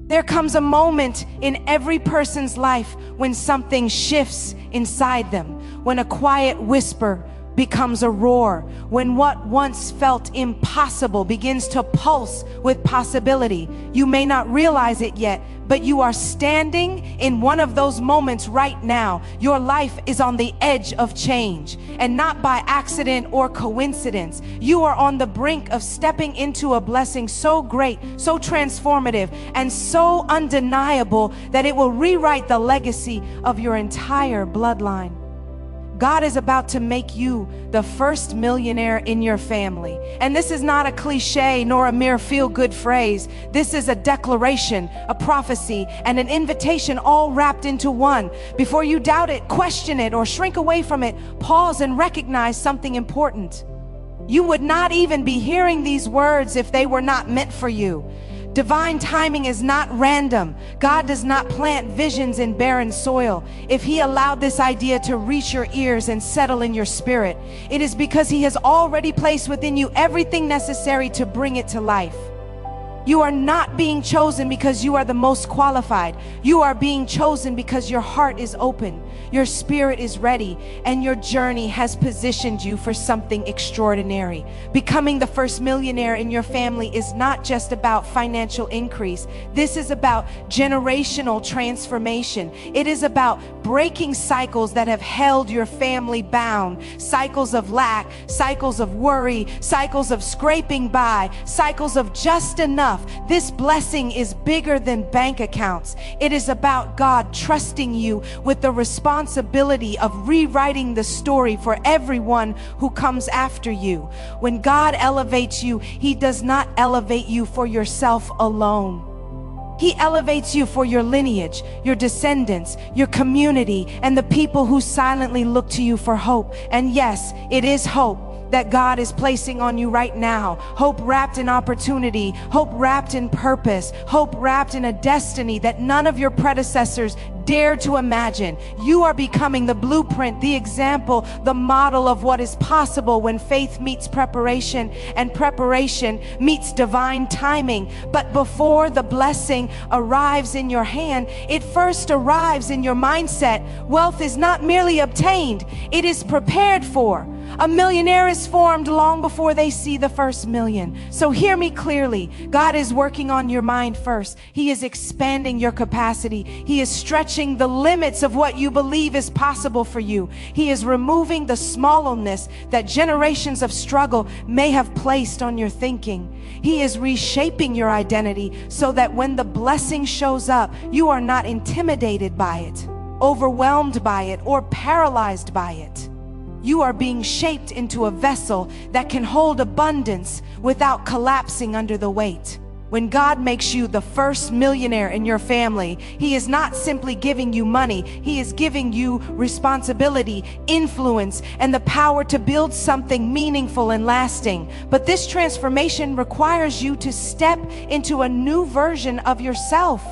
There comes a moment in every person's life when something shifts inside them, when a quiet whisper becomes a roar, when what once felt impossible begins to pulse with possibility. You may not realize it yet, but you are standing in one of those moments right now. Your life is on the edge of change, and not by accident or coincidence. You are on the brink of stepping into a blessing so great, so transformative, and so undeniable that it will rewrite the legacy of your entire bloodline. God is about to make you the first millionaire in your family. And this is not a cliche nor a mere feel-good phrase. This is a declaration, a prophecy, and an invitation all wrapped into one. Before you doubt it, question it, or shrink away from it, pause and recognize something important. You would not even be hearing these words if they were not meant for you. Divine timing is not random. God does not plant visions in barren soil. If He allowed this idea to reach your ears and settle in your spirit, it is because He has already placed within you everything necessary to bring it to life. You are not being chosen because you are the most qualified. You are being chosen because your heart is open, your spirit is ready, and your journey has positioned you for something extraordinary. Becoming the first millionaire in your family is not just about financial increase. This is about generational transformation. It is about breaking cycles that have held your family bound. Cycles of lack, cycles of worry, cycles of scraping by, cycles of just enough. This blessing is bigger than bank accounts. It is about God trusting you with the responsibility of rewriting the story for everyone who comes after you. When God elevates you, He does not elevate you for yourself alone. He elevates you for your lineage, your descendants, your community, and the people who silently look to you for hope. And yes, it is hope that God is placing on you right now. Hope wrapped in opportunity, hope wrapped in purpose, hope wrapped in a destiny that none of your predecessors dared to imagine. You are becoming the blueprint, the example, the model of what is possible when faith meets preparation and preparation meets divine timing. But before the blessing arrives in your hand, it first arrives in your mindset. Wealth is not merely obtained, it is prepared for. A millionaire is formed long before they see the first million. So hear me clearly. God is working on your mind first. He is expanding your capacity. He is stretching the limits of what you believe is possible for you. He is removing the smallness that generations of struggle may have placed on your thinking. He is reshaping your identity so that when the blessing shows up, you are not intimidated by it, overwhelmed by it, or paralyzed by it. You are being shaped into a vessel that can hold abundance without collapsing under the weight. When God makes you the first millionaire in your family, He is not simply giving you money. He is giving you responsibility, influence, and the power to build something meaningful and lasting. But this transformation requires you to step into a new version of yourself.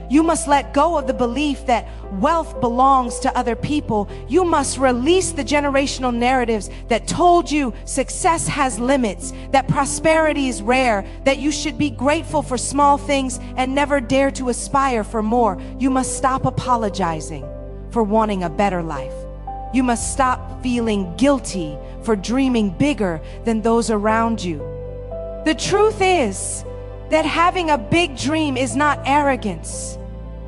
You must let go of the belief that wealth belongs to other people. You must release the generational narratives that told you success has limits, that prosperity is rare, that you should be grateful for small things and never dare to aspire for more. You must stop apologizing for wanting a better life. You must stop feeling guilty for dreaming bigger than those around you. The truth is that having a big dream is not arrogance.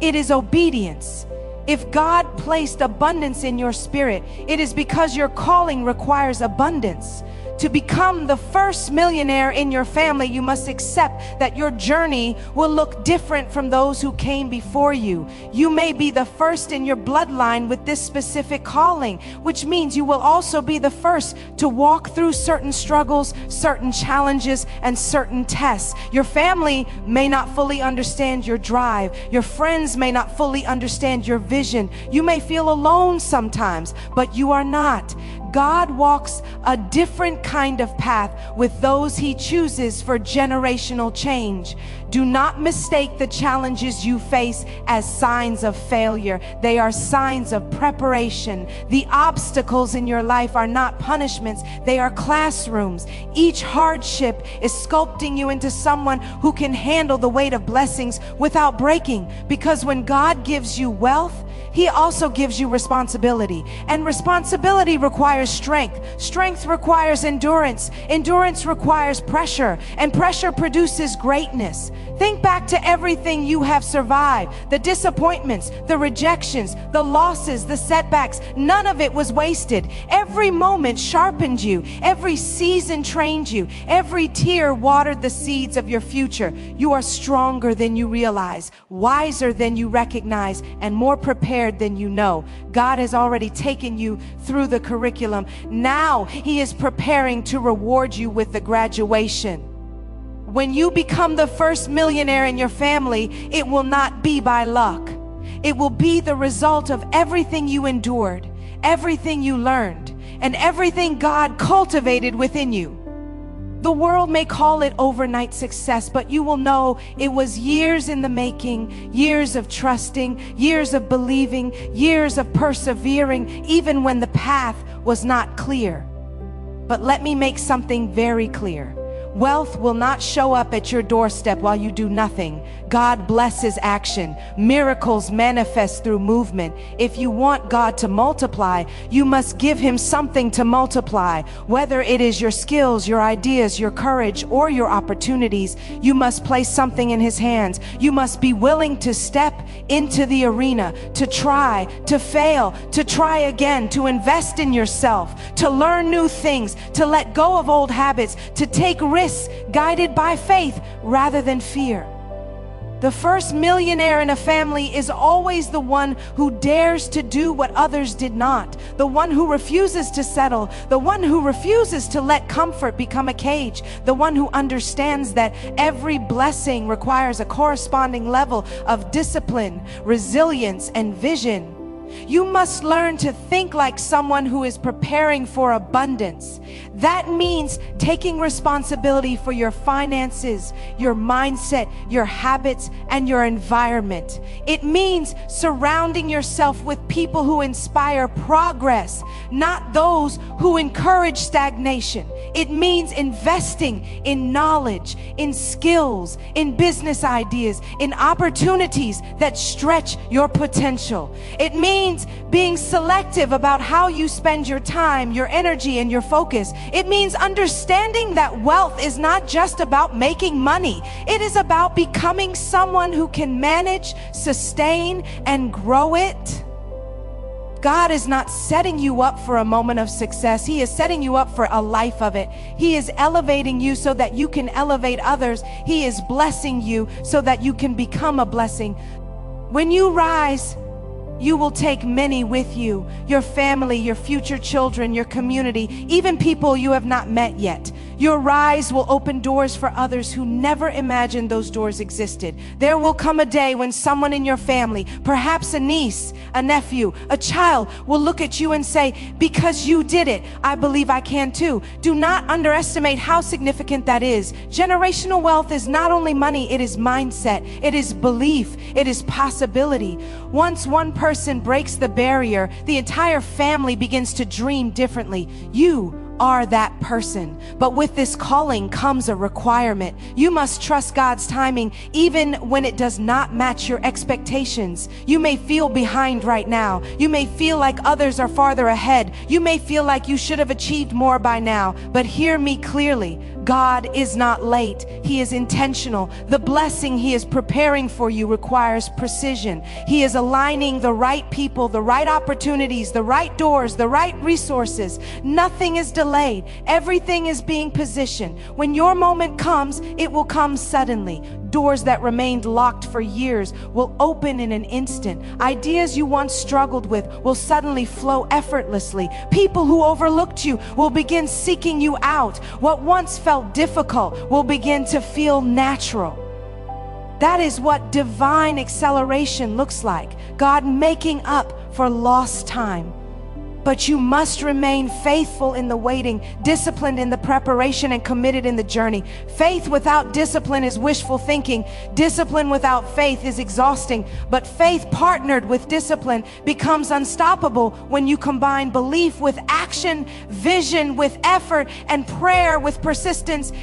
It is obedience. If God placed abundance in your spirit, it is because your calling requires abundance. To become the first millionaire in your family, you must accept that your journey will look different from those who came before you. You may be the first in your bloodline with this specific calling, which means you will also be the first to walk through certain struggles, certain challenges, and certain tests. Your family may not fully understand your drive. Your friends may not fully understand your vision. You may feel alone sometimes, but you are not. God walks a different kind of path with those He chooses for generational change. Do not mistake the challenges you face as signs of failure. They are signs of preparation. The obstacles in your life are not punishments, they are classrooms. Each hardship is sculpting you into someone who can handle the weight of blessings without breaking. Because when God gives you wealth, He also gives you responsibility. And responsibility requires strength. Strength requires endurance. Endurance requires pressure. And pressure produces greatness. Think back to everything you have survived. The disappointments, the rejections, the losses, the setbacks. None of it was wasted. Every moment sharpened you. Every season trained you. Every tear watered the seeds of your future. You are stronger than you realize, wiser than you recognize, and more prepared than you know. God has already taken you through the curriculum. Now He is preparing to reward you with the graduation. When you become the first millionaire in your family, it will not be by luck. It will be the result of everything you endured, everything you learned, and everything God cultivated within you. The world may call it overnight success, but you will know it was years in the making, years of trusting, years of believing, years of persevering, even when the path was not clear. But let me make something very clear. Wealth will not show up at your doorstep while you do nothing. God blesses action. Miracles manifest through movement. If you want God to multiply, you must give Him something to multiply. Whether it is your skills, your ideas, your courage, or your opportunities, you must place something in His hands. You must be willing to step into the arena, to try, to fail, to try again, to invest in yourself, to learn new things, to let go of old habits, to take risks guided by faith rather than fear. The first millionaire in a family is always the one who dares to do what others did not, the one who refuses to settle, the one who refuses to let comfort become a cage, the one who understands that every blessing requires a corresponding level of discipline, resilience, and vision. You must learn to think like someone who is preparing for abundance. That means taking responsibility for your finances, your mindset, your habits, and your environment. It means surrounding yourself with people who inspire progress, not those who encourage stagnation. It means investing in knowledge, in skills, in business ideas, in opportunities that stretch your potential. It means being selective about how you spend your time, your energy, and your focus. It means understanding that wealth is not just about making money. It is about becoming someone who can manage, sustain, and grow it. God is not setting you up for a moment of success. He is setting you up for a life of it. He is elevating you so that you can elevate others. He is blessing you so that you can become a blessing. When you rise, you will take many with you, your family, your future children, your community, even people you have not met yet. Your rise will open doors for others who never imagined those doors existed. There will come a day when someone in your family, perhaps a niece, a nephew, a child, will look at you and say, "Because you did it, I believe I can too." Do not underestimate how significant that is. Generational wealth is not only money, it is mindset, it is belief, it is possibility. Once one person breaks the barrier, the entire family begins to dream differently. You are that person. But with this calling comes a requirement. You must trust God's timing even when it does not match your expectations. You may feel behind right now. You may feel like others are farther ahead. You may feel like you should have achieved more by now. But hear me clearly. God is not late. He is intentional. The blessing He is preparing for you requires precision. He is aligning the right people, the right opportunities, the right doors, the right resources. Nothing is delayed. Everything is being positioned. When your moment comes, it will come suddenly. Doors that remained locked for years will open in an instant. Ideas you once struggled with will suddenly flow effortlessly. People who overlooked you will begin seeking you out. What once felt difficult will begin to feel natural. That is what divine acceleration looks like. God making up for lost time. But you must remain faithful in the waiting, disciplined in the preparation, and committed in the journey. Faith without discipline is wishful thinking. Discipline without faith is exhausting. But faith partnered with discipline becomes unstoppable when you combine belief with action, vision with effort, and prayer with persistence.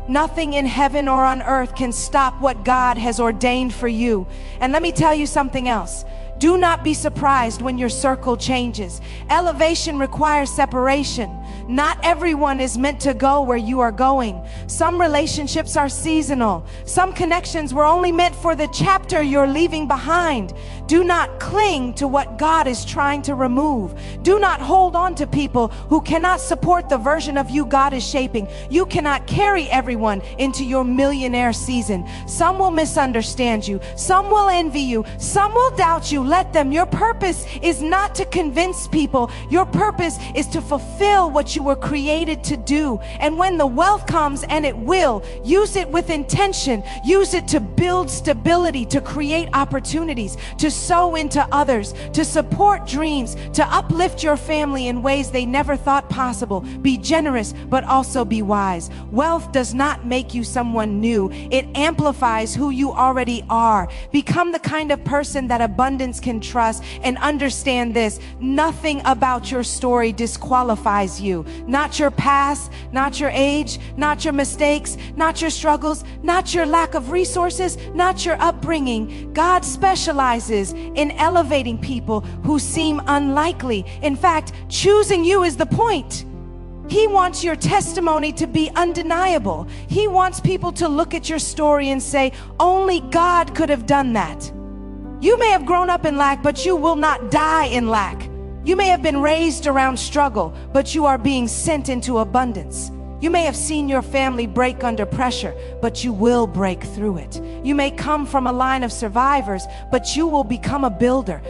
Nothing in heaven or on earth can stop what God has ordained for you. And let me tell you something else. Do not be surprised when your circle changes. Elevation requires separation. Not everyone is meant to go where you are going. Some relationships are seasonal. Some connections were only meant for the chapter you're leaving behind. Do not cling to what God is trying to remove. Do not hold on to people who cannot support the version of you God is shaping. You cannot carry everyone into your millionaire season. Some will misunderstand you. Some will envy you. Some will doubt you. Let them. Your purpose is not to convince people. Your purpose is to fulfill what you were created to do. And when the wealth comes, and it will, use it with intention. Use it to build stability, to create opportunities, to sow into others, to support dreams, to uplift your family in ways they never thought possible. Be generous, but also be wise. Wealth does not make you someone new. It amplifies who you already are. Become the kind of person that abundance can trust, and understand this: nothing about your story disqualifies you. Not your past, not your age, not your mistakes, not your struggles, not your lack of resources, not your upbringing. God specializes in elevating people who seem unlikely. In fact, choosing you is the point. He wants your testimony to be undeniable. He wants people to look at your story and say, only God could have done that. You may have grown up in lack, but you will not die in lack. You may have been raised around struggle, but you are being sent into abundance. You may have seen your family break under pressure, but you will break through it. You may come from a line of survivors, but you will become a builder.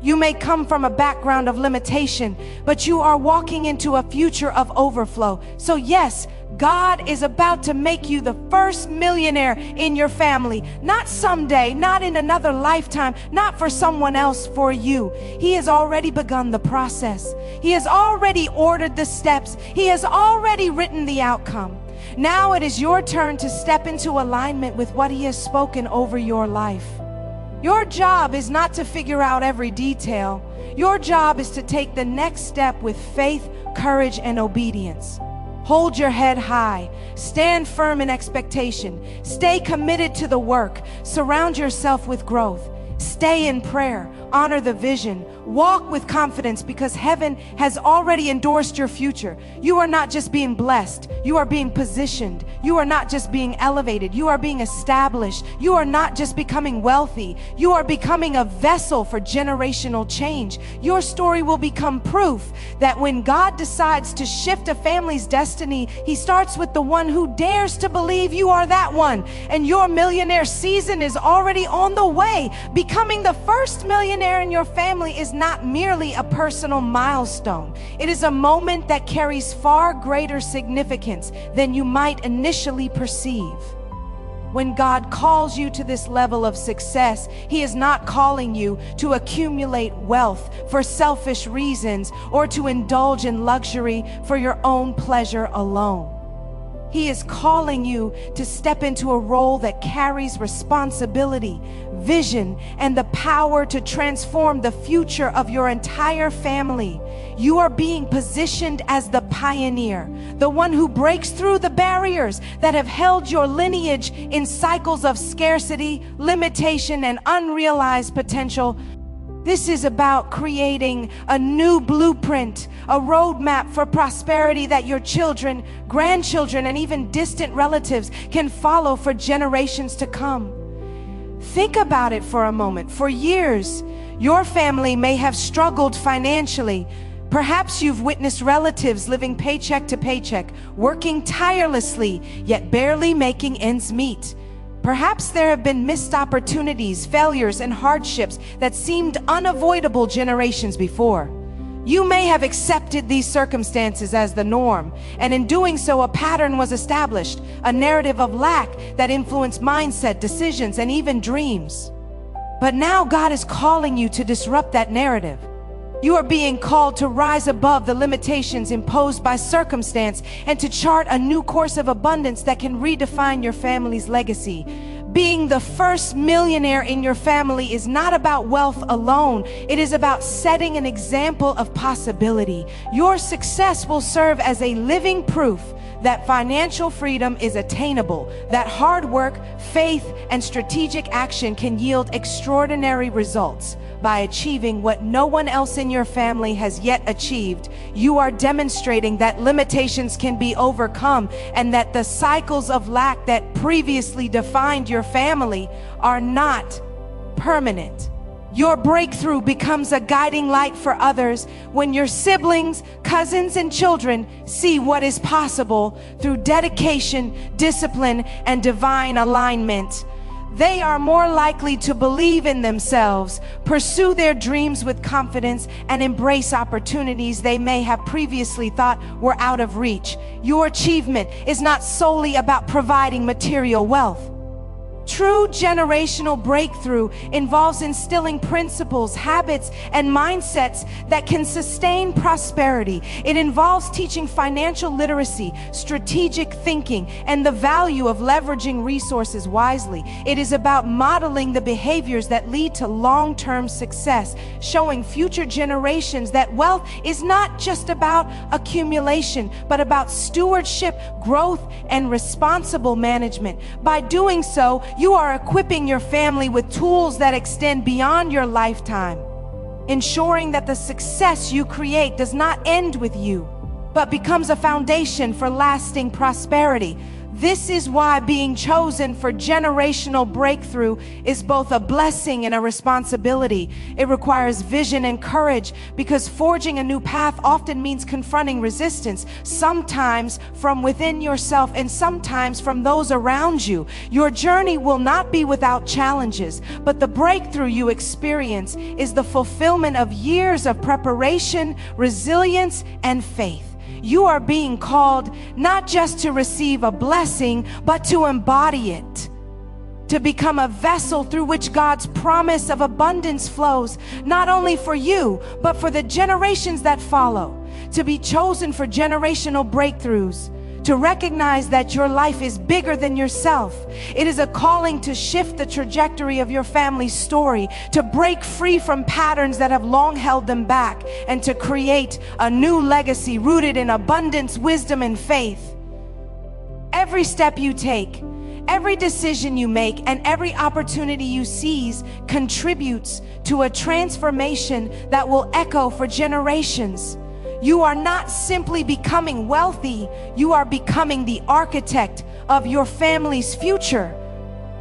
You may come from a background of limitation, but you are walking into a future of overflow. So yes, God is about to make you the first millionaire in your family. Not someday, not in another lifetime, not for someone else, for you. He has already begun the process. He has already ordered the steps. He has already written the outcome. Now it is your turn to step into alignment with what He has spoken over your life. Your job is not to figure out every detail. Your job is to take the next step with faith, courage, and obedience. Hold your head high. Stand firm in expectation. Stay committed to the work. Surround yourself with growth. Stay in prayer. Honor the vision. Walk with confidence, because heaven has already endorsed your future. You are not just being blessed. You are being positioned. You are not just being elevated. You are being established. You are not just becoming wealthy. You are becoming a vessel for generational change. Your story will become proof that when God decides to shift a family's destiny, He starts with the one who dares to believe you are that one. And your millionaire season is already on the way. Becoming the first millionaire in your family is not merely a personal milestone. It is a moment that carries far greater significance than you might initially perceive. When God calls you to this level of success, He is not calling you to accumulate wealth for selfish reasons or to indulge in luxury for your own pleasure alone. He is calling you to step into a role that carries responsibility, vision, and the power to transform the future of your entire family. You are being positioned as the pioneer, the one who breaks through the barriers that have held your lineage in cycles of scarcity, limitation, and unrealized potential. This is about creating a new blueprint, a roadmap for prosperity that your children, grandchildren, and even distant relatives can follow for generations to come. Think about it for a moment. For years, your family may have struggled financially. Perhaps you've witnessed relatives living paycheck to paycheck, working tirelessly, yet barely making ends meet. Perhaps there have been missed opportunities, failures, and hardships that seemed unavoidable generations before. You may have accepted these circumstances as the norm, and in doing so, a pattern was established, a narrative of lack that influenced mindset, decisions, and even dreams. But now God is calling you to disrupt that narrative. You are being called to rise above the limitations imposed by circumstance and to chart a new course of abundance that can redefine your family's legacy. Being the first millionaire in your family is not about wealth alone. It is about setting an example of possibility. Your success will serve as a living proof that financial freedom is attainable, that hard work, faith, and strategic action can yield extraordinary results. By achieving what no one else in your family has yet achieved, you are demonstrating that limitations can be overcome and that the cycles of lack that previously defined your family are not permanent. Your breakthrough becomes a guiding light for others when your siblings, cousins, and children see what is possible through dedication, discipline, and divine alignment. They are more likely to believe in themselves, pursue their dreams with confidence, and embrace opportunities they may have previously thought were out of reach. Your achievement is not solely about providing material wealth. True generational breakthrough involves instilling principles, habits, and mindsets that can sustain prosperity. It involves teaching financial literacy, strategic thinking, and the value of leveraging resources wisely. It is about modeling the behaviors that lead to long-term success, showing future generations that wealth is not just about accumulation, but about stewardship, growth, and responsible management. By doing so, you are equipping your family with tools that extend beyond your lifetime, ensuring that the success you create does not end with you, but becomes a foundation for lasting prosperity. This is why being chosen for generational breakthrough is both a blessing and a responsibility. It requires vision and courage because forging a new path often means confronting resistance, sometimes from within yourself and sometimes from those around you. Your journey will not be without challenges, but the breakthrough you experience is the fulfillment of years of preparation, resilience, and faith. You are being called not just to receive a blessing, but to embody it, to become a vessel through which God's promise of abundance flows, not only for you, but for the generations that follow. To be chosen for generational breakthroughs, to recognize that your life is bigger than yourself. It is a calling to shift the trajectory of your family's story, to break free from patterns that have long held them back, and to create a new legacy rooted in abundance, wisdom, and faith. Every step you take, every decision you make, and every opportunity you seize contributes to a transformation that will echo for generations. You are not simply becoming wealthy, you are becoming the architect of your family's future.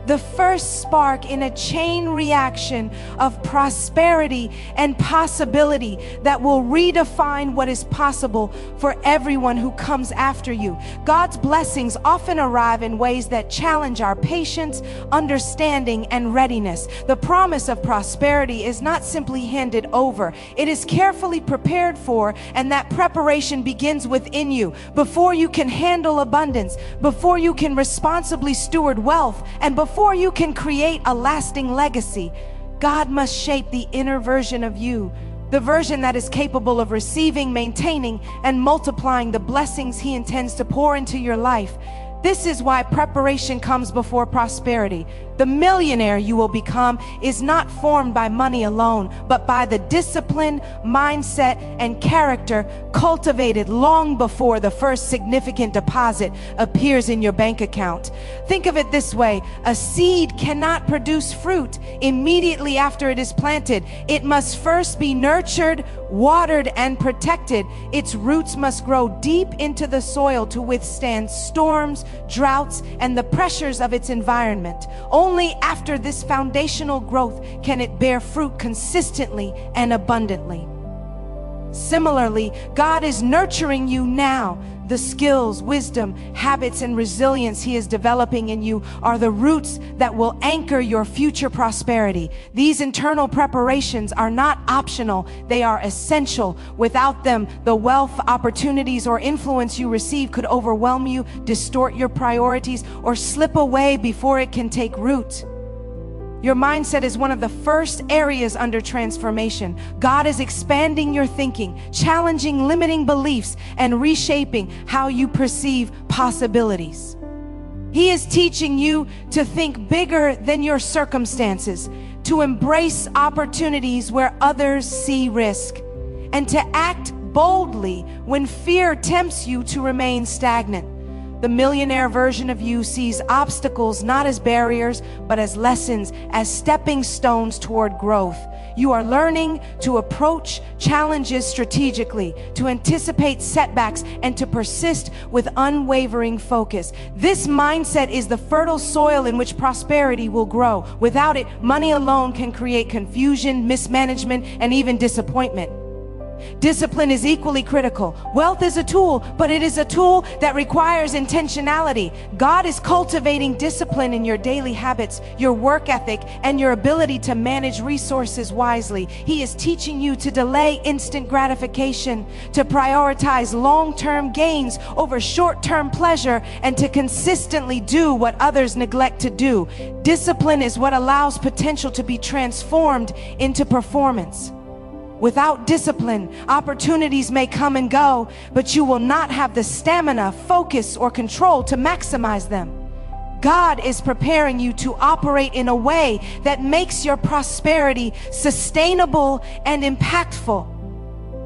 The first spark in a chain reaction of prosperity and possibility that will redefine what is possible for everyone who comes after you. God's blessings often arrive in ways that challenge our patience, understanding, and readiness. The promise of prosperity is not simply handed over. It is carefully prepared for, and that preparation begins within you. Before you can handle abundance, before you can responsibly steward wealth, and before you can create a lasting legacy, God must shape the inner version of you, the version that is capable of receiving, maintaining, and multiplying the blessings He intends to pour into your life. This is why preparation comes before prosperity. The millionaire you will become is not formed by money alone, but by the discipline, mindset, and character cultivated long before the first significant deposit appears in your bank account. Think of it this way: a seed cannot produce fruit immediately after it is planted. It must first be nurtured, watered, and protected. Its roots must grow deep into the soil to withstand storms, droughts, and the pressures of its environment. Only after this foundational growth can it bear fruit consistently and abundantly. Similarly, God is nurturing you now. The skills, wisdom, habits, and resilience He is developing in you are the roots that will anchor your future prosperity. These internal preparations are not optional, they are essential. Without them, the wealth, opportunities, or influence you receive could overwhelm you, distort your priorities, or slip away before it can take root. Your mindset is one of the first areas under transformation. God is expanding your thinking, challenging limiting beliefs, and reshaping how you perceive possibilities. He is teaching you to think bigger than your circumstances, to embrace opportunities where others see risk, and to act boldly when fear tempts you to remain stagnant. The millionaire version of you sees obstacles not as barriers, but as lessons, as stepping stones toward growth. You are learning to approach challenges strategically, to anticipate setbacks, and to persist with unwavering focus. This mindset is the fertile soil in which prosperity will grow. Without it, money alone can create confusion, mismanagement, and even disappointment. Discipline is equally critical. Wealth is a tool, but it is a tool that requires intentionality. God is cultivating discipline in your daily habits, your work ethic, and your ability to manage resources wisely. He is teaching you to delay instant gratification, to prioritize long-term gains over short-term pleasure, and to consistently do what others neglect to do. Discipline is what allows potential to be transformed into performance. Without discipline, opportunities may come and go, but you will not have the stamina, focus, or control to maximize them. God is preparing you to operate in a way that makes your prosperity sustainable and impactful.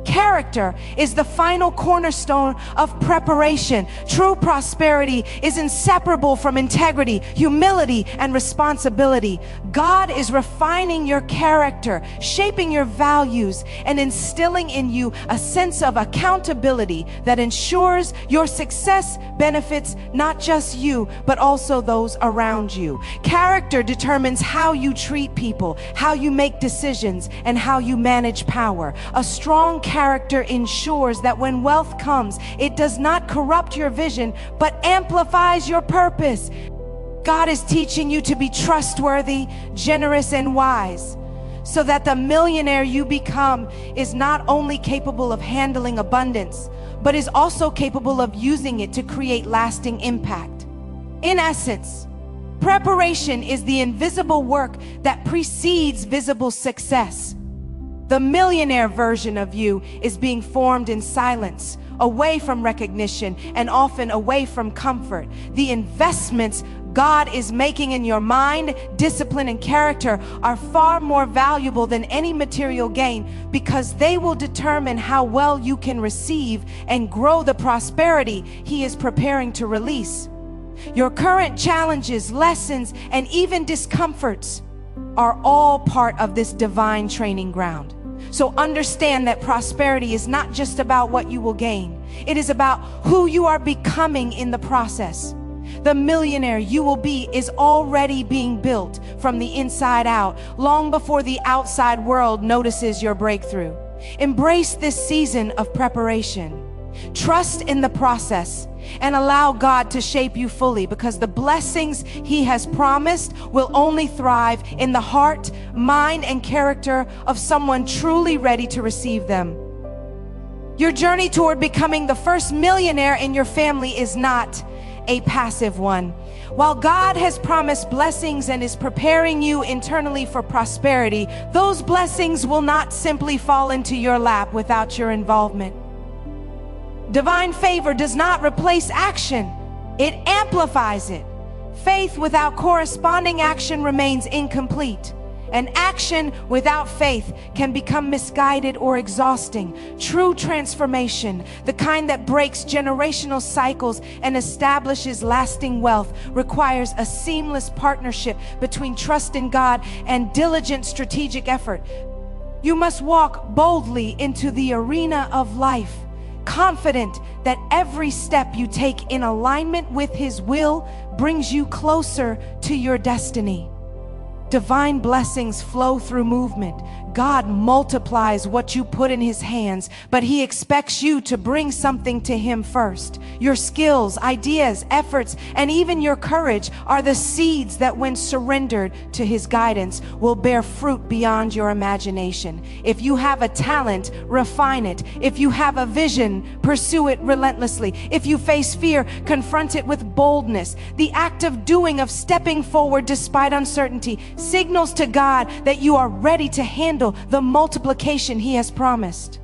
Character is the final cornerstone of preparation. True prosperity is inseparable from integrity, humility, and responsibility. God is refining your character, shaping your values, and instilling in you a sense of accountability that ensures your success benefits not just you, but also those around you. Character determines how you treat people, how you make decisions, and how you manage power. A strong character ensures that when wealth comes, it does not corrupt your vision, but amplifies your purpose. God is teaching you to be trustworthy, generous, and wise, so that the millionaire you become is not only capable of handling abundance, but is also capable of using it to create lasting impact. In essence, preparation is the invisible work that precedes visible success. The millionaire version of you is being formed in silence, away from recognition, and often away from comfort. The investments God is making in your mind, discipline, and character are far more valuable than any material gain, because they will determine how well you can receive and grow the prosperity He is preparing to release. Your current challenges, lessons, and even discomforts are all part of this divine training ground. So understand that prosperity is not just about what you will gain. It is about who you are becoming in the process. The millionaire you will be is already being built from the inside out, long before the outside world notices your breakthrough. Embrace this season of preparation. Trust in the process and allow God to shape you fully, because the blessings He has promised will only thrive in the heart, mind, and character of someone truly ready to receive them. Your journey toward becoming the first millionaire in your family is not a passive one. While God has promised blessings and is preparing you internally for prosperity, those blessings will not simply fall into your lap without your involvement. Divine favor does not replace action, it amplifies it. Faith without corresponding action remains incomplete, and action without faith can become misguided or exhausting. True transformation, the kind that breaks generational cycles and establishes lasting wealth, requires a seamless partnership between trust in God and diligent strategic effort. You must walk boldly into the arena of life, confident that every step you take in alignment with His will brings you closer to your destiny. Divine blessings flow through movement, God multiplies what you put in His hands, but He expects you to bring something to Him first. Your skills, ideas, efforts, and even your courage are the seeds that, when surrendered to His guidance, will bear fruit beyond your imagination. If you have a talent, refine it. If you have a vision, pursue it relentlessly. If you face fear, confront it with boldness. The act of doing, of stepping forward despite uncertainty, signals to God that you are ready to handle the multiplication He has promised.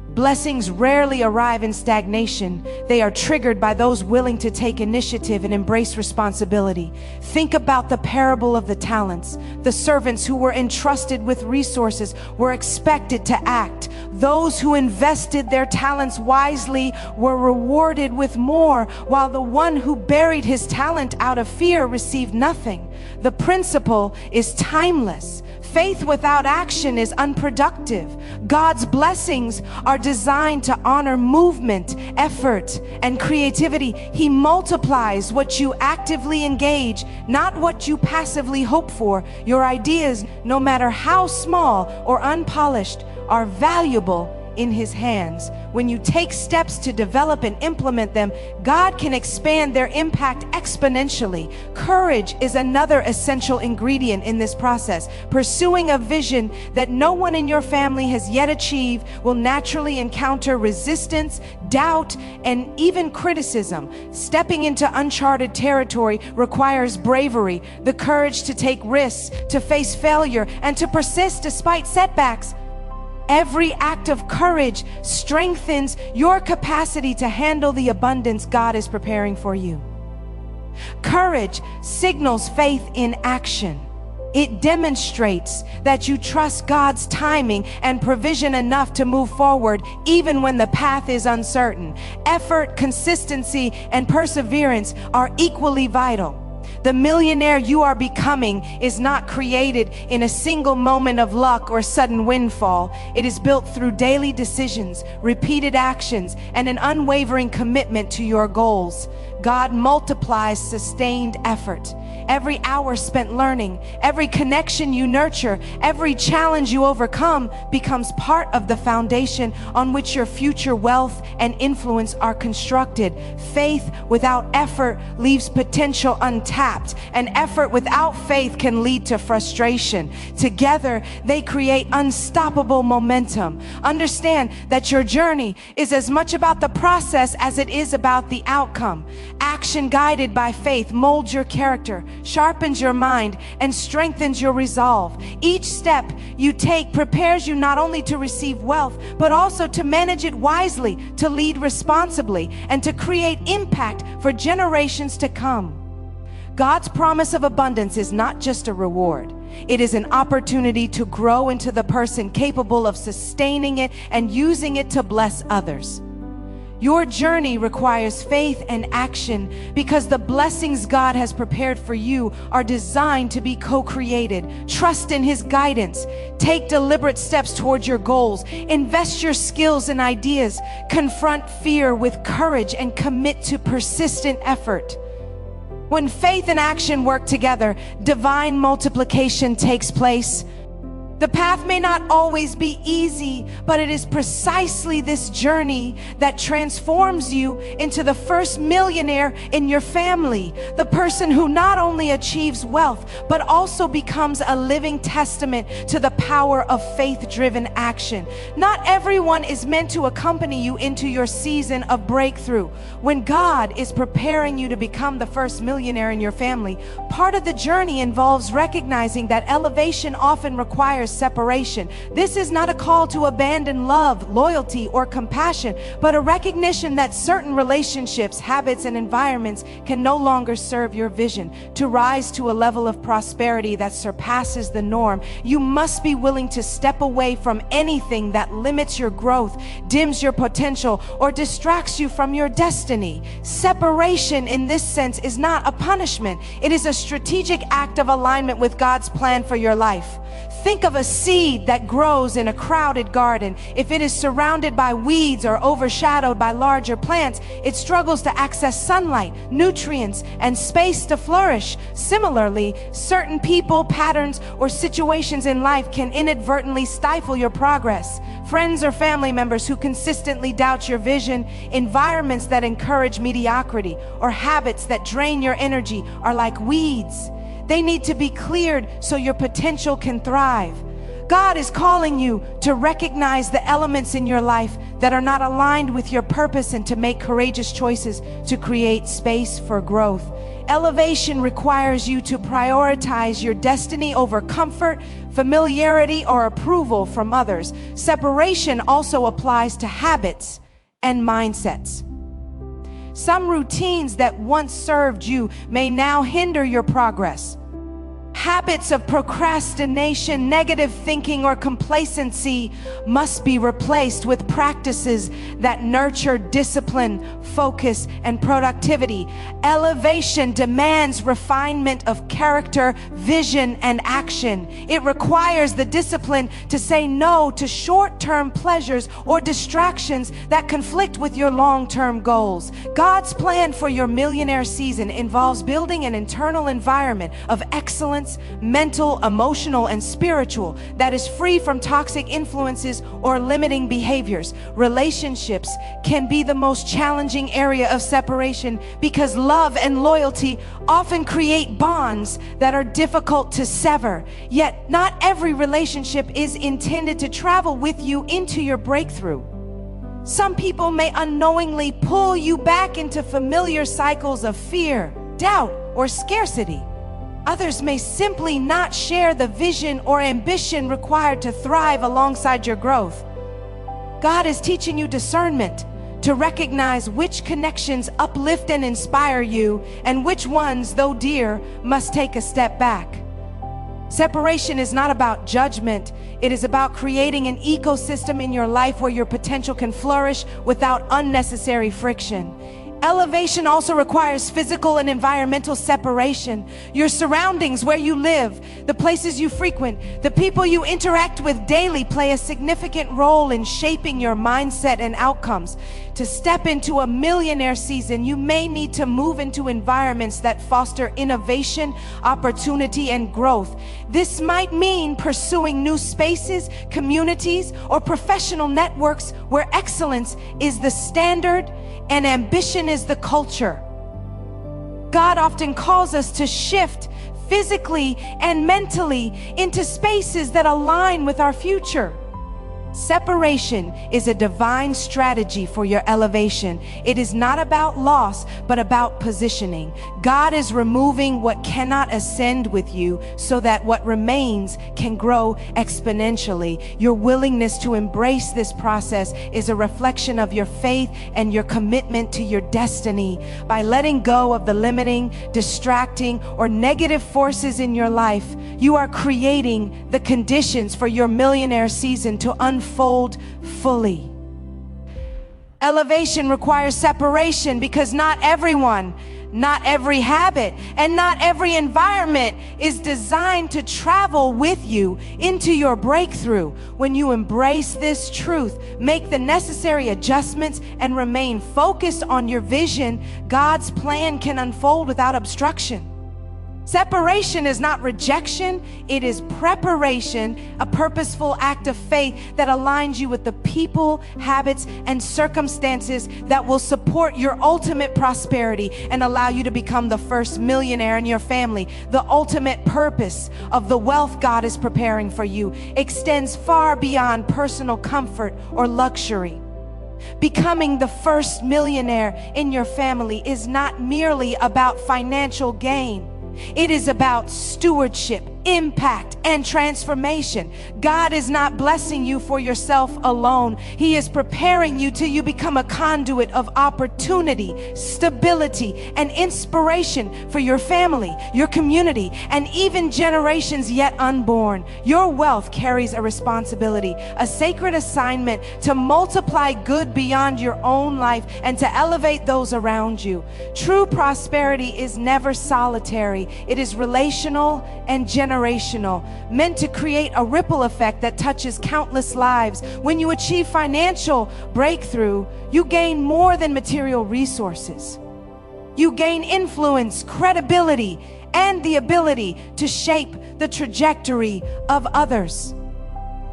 Blessings rarely arrive in stagnation. They are triggered by those willing to take initiative and embrace responsibility. Think about the parable of the talents. The servants who were entrusted with resources were expected to act. Those who invested their talents wisely were rewarded with more, while the one who buried his talent out of fear received nothing. The principle is timeless. Faith without action is unproductive. God's blessings are designed to honor movement, effort, and creativity. He multiplies what you actively engage, not what you passively hope for. Your ideas, no matter how small or unpolished, are valuable in His hands. When you take steps to develop and implement them, God can expand their impact exponentially. Courage is another essential ingredient in this process. Pursuing a vision that no one in your family has yet achieved will naturally encounter resistance, doubt, and even criticism. Stepping into uncharted territory requires bravery, the courage to take risks, to face failure, and to persist despite setbacks. Every act of courage strengthens your capacity to handle the abundance God is preparing for you. Courage signals faith in action. It demonstrates that you trust God's timing and provision enough to move forward even when the path is uncertain. Effort, consistency, and perseverance are equally vital. The millionaire you are becoming is not created in a single moment of luck or sudden windfall. It is built through daily decisions, repeated actions, and an unwavering commitment to your goals. God multiplies sustained effort. Every hour spent learning, every connection you nurture, every challenge you overcome becomes part of the foundation on which your future wealth and influence are constructed. Faith without effort leaves potential untapped, and effort without faith can lead to frustration. Together, they create unstoppable momentum. Understand that your journey is as much about the process as it is about the outcome. Action guided by faith molds your character, sharpens your mind, and strengthens your resolve. Each step you take prepares you not only to receive wealth, but also to manage it wisely, to lead responsibly, and to create impact for generations to come. God's promise of abundance is not just a reward. It is an opportunity to grow into the person capable of sustaining it and using it to bless others. Your journey requires faith and action because the blessings God has prepared for you are designed to be co-created. Trust in His guidance. Take deliberate steps towards your goals. Invest your skills and ideas. Confront fear with courage and commit to persistent effort. When faith and action work together, divine multiplication takes place. The path may not always be easy, but it is precisely this journey that transforms you into the first millionaire in your family, the person who not only achieves wealth, but also becomes a living testament to the power of faith-driven action. Not everyone is meant to accompany you into your season of breakthrough. When God is preparing you to become the first millionaire in your family, part of the journey involves recognizing that elevation often requires separation. This is not a call to abandon love, loyalty, or compassion, but a recognition that certain relationships, habits, and environments can no longer serve your vision. To rise to a level of prosperity that surpasses the norm, you must be willing to step away from anything that limits your growth, dims your potential, or distracts you from your destiny. Separation in this sense is not a punishment. It is a strategic act of alignment with God's plan for your life. Think of a seed that grows in a crowded garden. If it is surrounded by weeds or overshadowed by larger plants, it struggles to access sunlight, nutrients, and space to flourish. Similarly, certain people, patterns, or situations in life can inadvertently stifle your progress. Friends or family members who consistently doubt your vision, environments that encourage mediocrity, or habits that drain your energy are like weeds. They need to be cleared so your potential can thrive. God is calling you to recognize the elements in your life that are not aligned with your purpose and to make courageous choices to create space for growth. Elevation requires you to prioritize your destiny over comfort, familiarity, or approval from others. Separation also applies to habits and mindsets. Some routines that once served you may now hinder your progress. Habits of procrastination, negative thinking, or complacency must be replaced with practices that nurture discipline, focus, and productivity. Elevation demands refinement of character, vision, and action. It requires the discipline to say no to short-term pleasures or distractions that conflict with your long-term goals. God's plan for your millionaire season involves building an internal environment of excellence, mental, emotional, and spiritual, that is free from toxic influences or limiting behaviors. Relationships can be the most challenging area of separation because love and loyalty often create bonds that are difficult to sever. Yet, not every relationship is intended to travel with you into your breakthrough. Some people may unknowingly pull you back into familiar cycles of fear, doubt, or scarcity. Others may simply not share the vision or ambition required to thrive alongside your growth. God is teaching you discernment to recognize which connections uplift and inspire you and which ones, though dear, must take a step back. Separation is not about judgment. It is about creating an ecosystem in your life where your potential can flourish without unnecessary friction. Elevation also requires physical and environmental separation. Your surroundings, where you live, the places you frequent, the people you interact with daily play a significant role in shaping your mindset and outcomes. To step into a millionaire season, you may need to move into environments that foster innovation, opportunity, and growth. This might mean pursuing new spaces, communities, or professional networks where excellence is the standard and ambition is the culture. God often calls us to shift physically and mentally into spaces that align with our future. Separation is a divine strategy for your elevation. It is not about loss, but about positioning. God is removing what cannot ascend with you so that what remains can grow exponentially. Your willingness to embrace this process is a reflection of your faith and your commitment to your destiny. By letting go of the limiting, distracting, or negative forces in your life, you are creating the conditions for your millionaire season to unfold fully. Elevation requires separation because not everyone, not every habit, and not every environment is designed to travel with you into your breakthrough. When you embrace this truth, make the necessary adjustments, and remain focused on your vision, God's plan can unfold without obstruction. Separation is not rejection, it is preparation, a purposeful act of faith that aligns you with the people, habits, and circumstances that will support your ultimate prosperity and allow you to become the first millionaire in your family. The ultimate purpose of the wealth God is preparing for you extends far beyond personal comfort or luxury. Becoming the first millionaire in your family is not merely about financial gain. It is about stewardship, impact, and transformation. God is not blessing you for yourself alone. He is preparing you till you become a conduit of opportunity, stability, and inspiration for your family, your community, and even generations yet unborn. Your wealth carries a responsibility, a sacred assignment to multiply good beyond your own life and to elevate those around you. True prosperity is never solitary. It is relational and generational. generational, meant to create a ripple effect that touches countless lives. When you achieve financial breakthrough, you gain more than material resources. You gain influence, credibility, and the ability to shape the trajectory of others.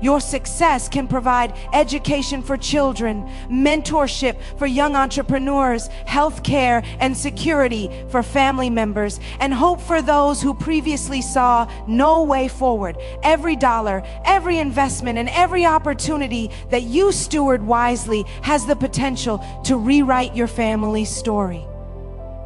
Your success can provide education for children, mentorship for young entrepreneurs, health care and security for family members, and hope for those who previously saw no way forward. Every dollar, every investment, and every opportunity that you steward wisely has the potential to rewrite your family's story.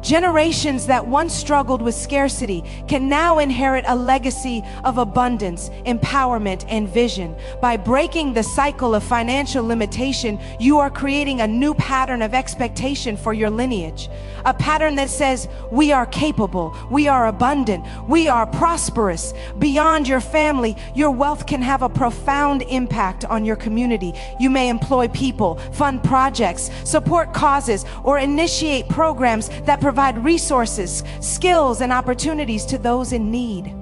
Generations that once struggled with scarcity can now inherit a legacy of abundance, empowerment, and vision. By breaking the cycle of financial limitation, you are creating a new pattern of expectation for your lineage. A pattern that says, we are capable, we are abundant, we are prosperous. Beyond your family, your wealth can have a profound impact on your community. You may employ people, fund projects, support causes, or initiate programs that provide resources, skills, and opportunities to those in need.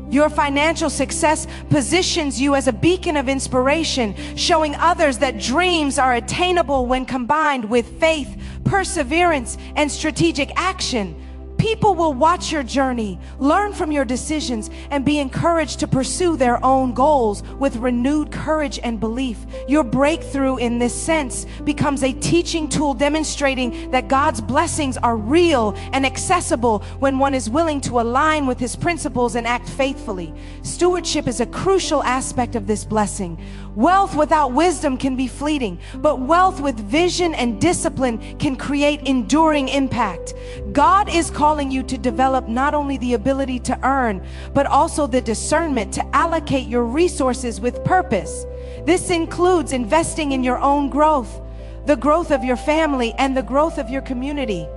Your financial success positions you as a beacon of inspiration, showing others that dreams are attainable when combined with faith, perseverance, and strategic action. People will watch your journey, learn from your decisions, and be encouraged to pursue their own goals with renewed courage and belief. Your breakthrough in this sense becomes a teaching tool demonstrating that God's blessings are real and accessible when one is willing to align with His principles and act faithfully. Stewardship is a crucial aspect of this blessing. Wealth without wisdom can be fleeting, but wealth with vision and discipline can create enduring impact. God is calling you to develop not only the ability to earn, but also the discernment to allocate your resources with purpose. This includes investing in your own growth, the growth of your family, and the growth of your community.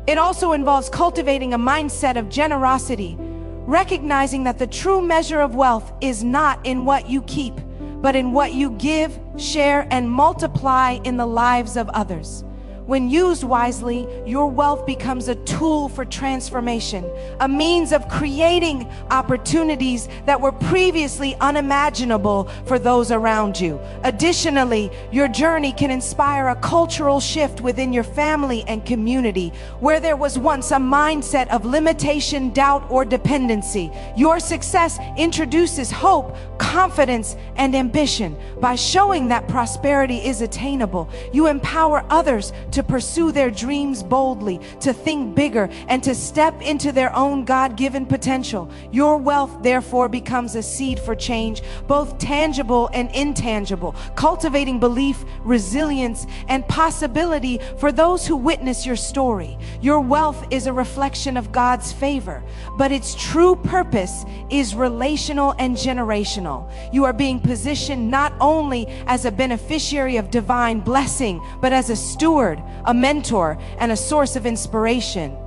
It also involves cultivating a mindset of generosity, recognizing that the true measure of wealth is not in what you keep, but in what you give, share, and multiply in the lives of others. When used wisely, your wealth becomes a tool for transformation, a means of creating opportunities that were previously unimaginable for those around you. Additionally, your journey can inspire a cultural shift within your family and community. Where there was once a mindset of limitation, doubt, or dependency, your success introduces hope, confidence, and ambition. By showing that prosperity is attainable, you empower others to pursue their dreams boldly, to think bigger, and to step into their own God-given potential. Your wealth, therefore, becomes a seed for change, both tangible and intangible, cultivating belief, resilience, and possibility for those who witness your story. Your wealth is a reflection of God's favor, but its true purpose is relational and generational. You are being positioned not only as a beneficiary of divine blessing, but as a steward, a mentor, and a source of inspiration.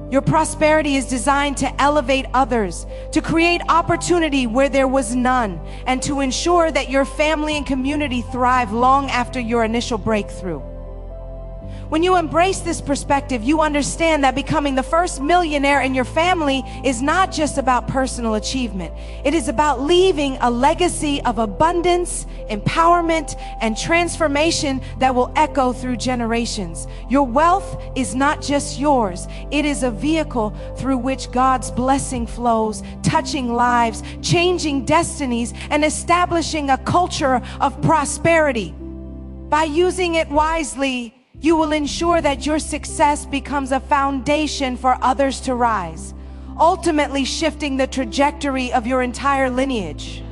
Your prosperity is designed to elevate others, to create opportunity where there was none, and to ensure that your family and community thrive long after your initial breakthrough. When you embrace this perspective, you understand that becoming the first millionaire in your family is not just about personal achievement. It is about leaving a legacy of abundance, empowerment, and transformation that will echo through generations. Your wealth is not just yours. It is a vehicle through which God's blessing flows, touching lives, changing destinies, and establishing a culture of prosperity. By using it wisely, you will ensure that your success becomes a foundation for others to rise, ultimately shifting the trajectory of your entire lineage.